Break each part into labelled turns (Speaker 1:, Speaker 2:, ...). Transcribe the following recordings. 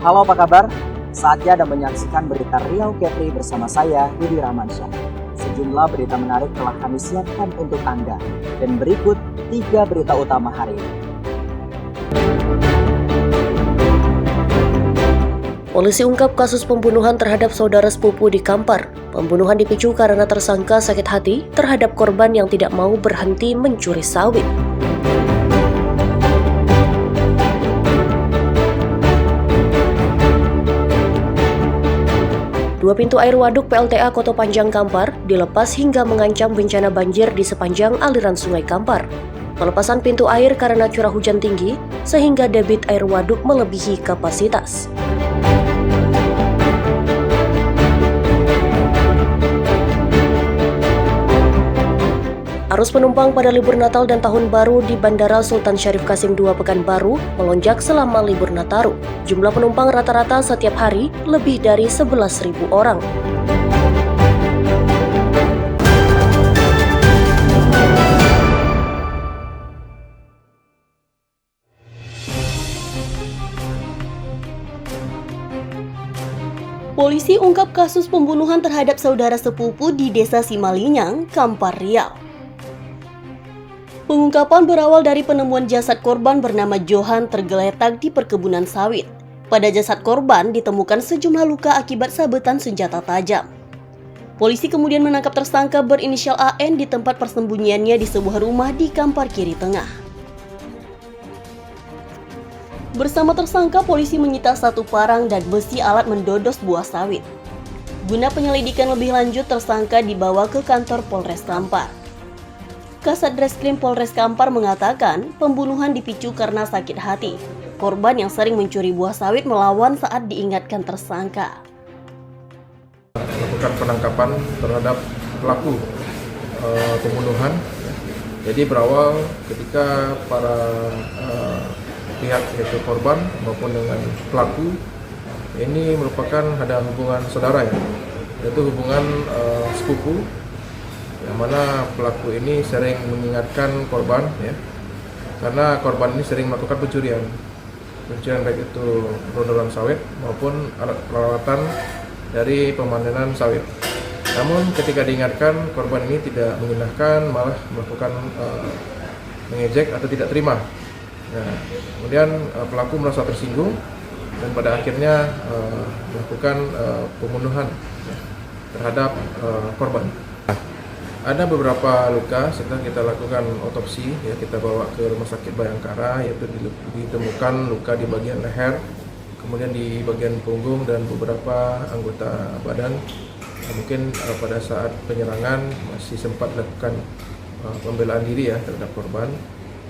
Speaker 1: Halo, apa kabar? Saatnya Anda menyaksikan berita Riau Kepri bersama saya, Yudi Rahmansyah. Sejumlah berita menarik telah kami siapkan untuk Anda. Dan berikut 3 berita utama hari ini.
Speaker 2: Polisi ungkap kasus pembunuhan terhadap saudara sepupu di Kampar. Pembunuhan dipicu karena tersangka sakit hati terhadap korban yang tidak mau berhenti mencuri sawit. Dua pintu air waduk PLTA Kota Panjang Kampar dilepas hingga mengancam bencana banjir di sepanjang aliran Sungai Kampar. Pelepasan pintu air karena curah hujan tinggi sehingga debit air waduk melebihi kapasitas. Arus penumpang pada libur Natal dan Tahun Baru di Bandara Sultan Syarif Qasim II Pekanbaru melonjak selama libur Nataru. Jumlah penumpang rata-rata setiap hari lebih dari 11.000 orang. Polisi ungkap kasus pembunuhan terhadap saudara sepupu di Desa Simalinyang, Kampar Riau. Pengungkapan berawal dari penemuan jasad korban bernama Johan tergeletak di perkebunan sawit. Pada jasad korban ditemukan sejumlah luka akibat sabetan senjata tajam. Polisi kemudian menangkap tersangka berinisial AN di tempat persembunyiannya di sebuah rumah di Kampar Kiri Tengah. Bersama tersangka, polisi menyita 1 parang dan besi alat mendodos buah sawit. Guna penyelidikan lebih lanjut, tersangka dibawa ke kantor Polres Kampar. Kasat Reskrim Polres Kampar mengatakan pembunuhan dipicu karena sakit hati. Korban yang sering mencuri buah sawit melawan saat diingatkan tersangka.
Speaker 3: Melakukan penangkapan terhadap pelaku pembunuhan. Jadi berawal ketika para pihak yaitu korban maupun dengan pelaku ini merupakan ada hubungan saudara ya, yaitu hubungan sepupu. Yang mana pelaku ini sering mengingatkan korban ya, karena korban ini sering melakukan pencurian baik itu rondolan sawit maupun alat peralatan dari pemanenan sawit. Namun ketika diingatkan, korban ini tidak mengindahkan, malah melakukan mengejek atau tidak terima. Nah, kemudian pelaku merasa tersinggung dan pada akhirnya melakukan pembunuhan terhadap korban. Ada beberapa luka setelah kita lakukan otopsi ya, kita bawa ke Rumah Sakit Bayangkara, yaitu ditemukan luka di bagian leher, kemudian di bagian punggung dan beberapa anggota badan. Mungkin pada saat penyerangan masih sempat lakukan pembelaan diri ya terhadap korban.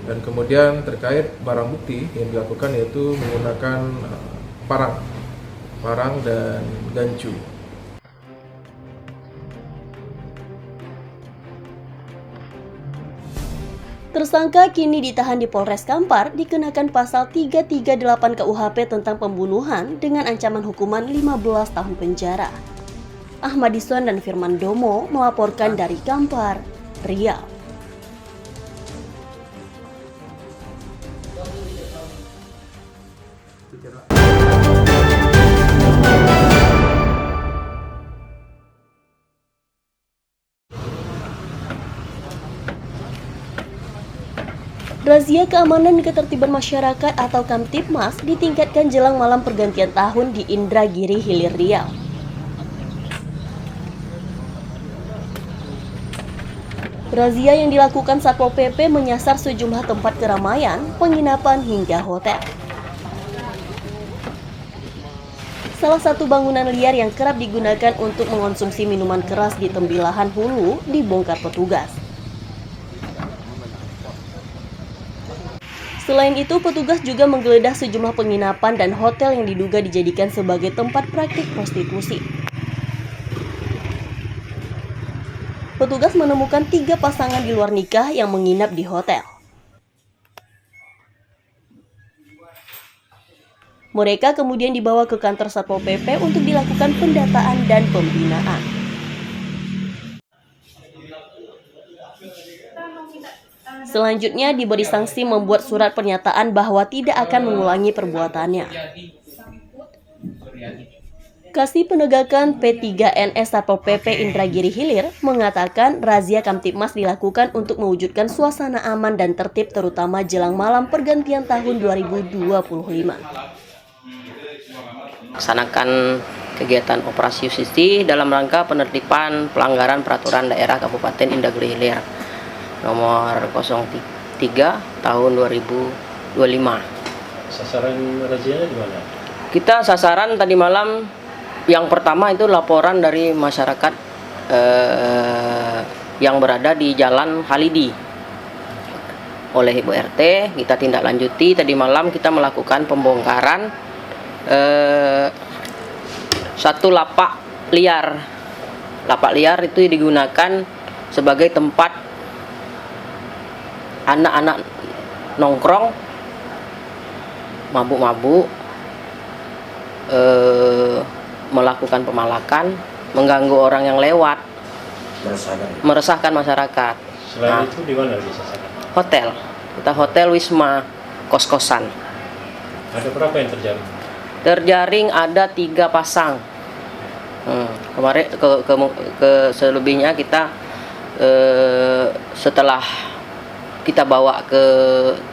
Speaker 3: Dan kemudian terkait barang bukti yang dilakukan yaitu menggunakan parang dan gancu.
Speaker 2: Tersangka kini ditahan di Polres Kampar dikenakan pasal 338 KUHP tentang pembunuhan dengan ancaman hukuman 15 tahun penjara. Ahmadison dan Firman Domo melaporkan dari Kampar, Riau. Razia Keamanan dan Ketertiban Masyarakat atau Kamtibmas ditingkatkan jelang malam pergantian tahun di Indragiri Hilir Riau. Razia yang dilakukan Satpol PP menyasar sejumlah tempat keramaian, penginapan hingga hotel. Salah satu bangunan liar yang kerap digunakan untuk mengonsumsi minuman keras di Tembilahan Hulu dibongkar petugas. Selain itu, petugas juga menggeledah sejumlah penginapan dan hotel yang diduga dijadikan sebagai tempat praktik prostitusi. Petugas menemukan 3 pasangan di luar nikah yang menginap di hotel. Mereka kemudian dibawa ke kantor Satpol PP untuk dilakukan pendataan dan pembinaan. Selanjutnya diberi sanksi membuat surat pernyataan bahwa tidak akan mengulangi perbuatannya. Kasih Penegakan P3NS Satpol PP Indragiri Hilir mengatakan razia Kamtibmas dilakukan untuk mewujudkan suasana aman dan tertib terutama jelang malam pergantian tahun 2025.
Speaker 4: Laksanakan kegiatan operasi justisi dalam rangka penertiban pelanggaran peraturan daerah Kabupaten Indragiri Hilir nomor 03 tahun 2025.
Speaker 5: Sasaran razianya di mana?
Speaker 4: Kita sasaran tadi malam yang pertama itu laporan dari masyarakat yang berada di Jalan Halidi oleh Ibu RT. Kita tindak lanjuti, tadi malam kita melakukan pembongkaran satu lapak liar. Lapak liar itu digunakan sebagai tempat anak-anak nongkrong, mabuk-mabuk, melakukan pemalakan, mengganggu orang yang lewat, meresahkan masyarakat.
Speaker 5: Selain itu di mana disasaran?
Speaker 4: Hotel, kita hotel Wisma, kos-kosan.
Speaker 5: Ada berapa yang terjaring?
Speaker 4: Terjaring ada 3 pasang. Kemarin selebihnya kita setelah kita bawa ke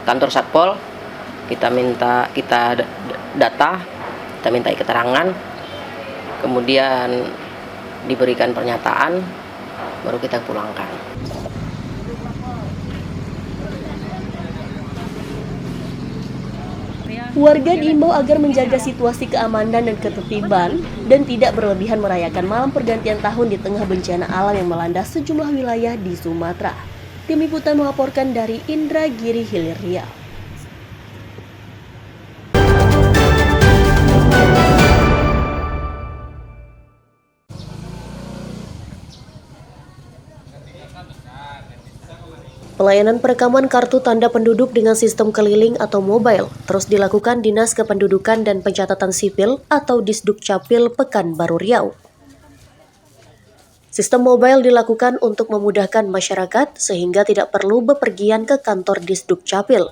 Speaker 4: kantor Satpol, kita data, kita minta keterangan, kemudian diberikan pernyataan, baru kita pulangkan.
Speaker 2: Warga diimbau agar menjaga situasi keamanan dan ketertiban dan tidak berlebihan merayakan malam pergantian tahun di tengah bencana alam yang melanda sejumlah wilayah di Sumatera. Tim Liputan melaporkan dari Indragiri Hilir Riau. Pelayanan perekaman kartu tanda penduduk dengan sistem keliling atau mobile terus dilakukan Dinas Kependudukan dan Pencatatan Sipil atau Disdukcapil Pekanbaru Riau. Sistem mobile dilakukan untuk memudahkan masyarakat sehingga tidak perlu bepergian ke kantor Disdukcapil.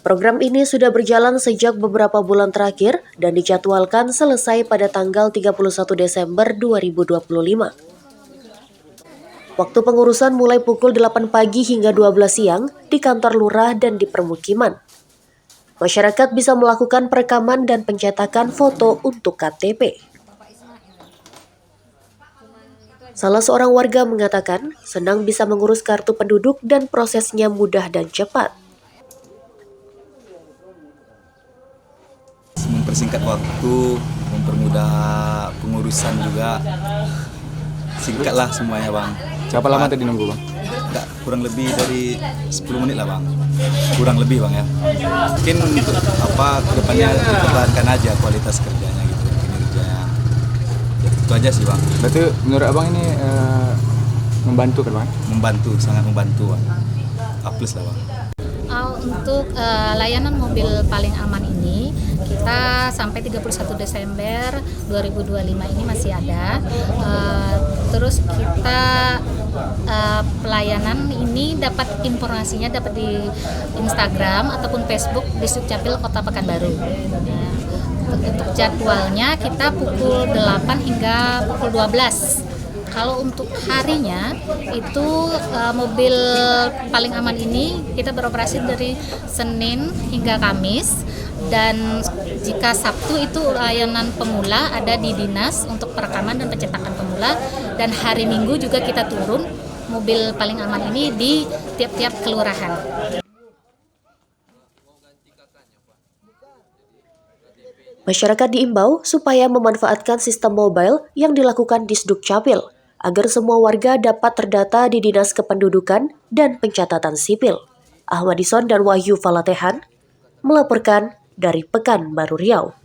Speaker 2: Program ini sudah berjalan sejak beberapa bulan terakhir dan dijadwalkan selesai pada tanggal 31 Desember 2025. Waktu pengurusan mulai pukul 8 pagi hingga 12 siang di kantor lurah dan di permukiman. Masyarakat bisa melakukan perekaman dan pencetakan foto untuk KTP. Salah seorang warga mengatakan senang bisa mengurus kartu penduduk dan prosesnya mudah dan cepat.
Speaker 6: Mempersingkat waktu, mempermudah pengurusan juga. Singkatlah semuanya, Bang.
Speaker 7: Berapa lama tadi nunggu, Bang?
Speaker 6: Enggak, kurang lebih dari 10 menit lah, Bang. Kurang lebih, Bang, ya. Mungkin untuk kedepannya dipertahankan aja kualitas kerjanya gitu, kinerjanya. Itu aja sih, Bang.
Speaker 7: Berarti menurut Abang ini membantu kan, Bang?
Speaker 6: Membantu, sangat membantu, Bang. A+ lah, Bang.
Speaker 8: Untuk layanan mobil paling aman ini kita sampai 31 Desember 2025 ini masih ada. Terus kita pelayanan ini dapat informasinya dapat di Instagram ataupun Facebook Disdukcapil Kota Pekanbaru. Untuk jadwalnya kita pukul 8 hingga pukul 12. Kalau untuk harinya itu mobil paling aman ini kita beroperasi dari Senin hingga Kamis, dan jika Sabtu itu layanan pemula ada di dinas untuk perekaman dan pencetakan pemula, dan hari Minggu juga kita turun mobil paling aman ini di tiap-tiap kelurahan.
Speaker 2: Masyarakat diimbau supaya memanfaatkan sistem mobile yang dilakukan Disdukcapil agar semua warga dapat terdata di Dinas Kependudukan dan Pencatatan Sipil. Ahmadison dan Wahyu Falatehan melaporkan dari Pekanbaru Riau.